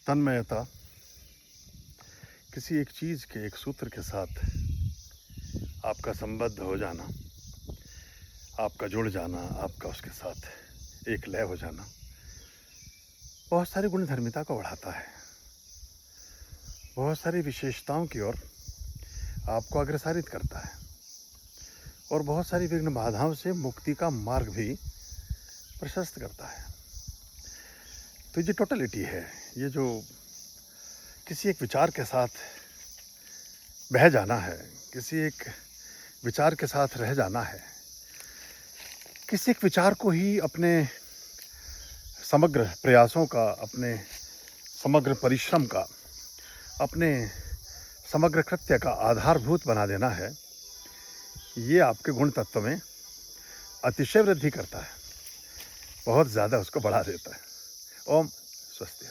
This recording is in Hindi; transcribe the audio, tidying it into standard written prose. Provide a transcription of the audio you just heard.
तन्मयता किसी एक चीज़ के एक सूत्र के साथ आपका संबद्ध हो जाना, आपका जुड़ जाना, आपका उसके साथ एक लय हो जाना बहुत सारी गुणधर्मिता को बढ़ाता है, बहुत सारी विशेषताओं की ओर आपको अग्रसारित करता है और बहुत सारी विघ्न बाधाओं से मुक्ति का मार्ग भी प्रशस्त करता है। तो ये टोटलिटी है, ये जो किसी एक विचार के साथ बह जाना है, किसी एक विचार के साथ रह जाना है, किसी एक विचार को ही अपने समग्र प्रयासों का, अपने समग्र परिश्रम का, अपने समग्र कृत्य का आधारभूत बना देना है, ये आपके गुण तत्व में अतिशय वृद्धि करता है, बहुत ज़्यादा उसको बढ़ा देता है। ओम स्वस्ति।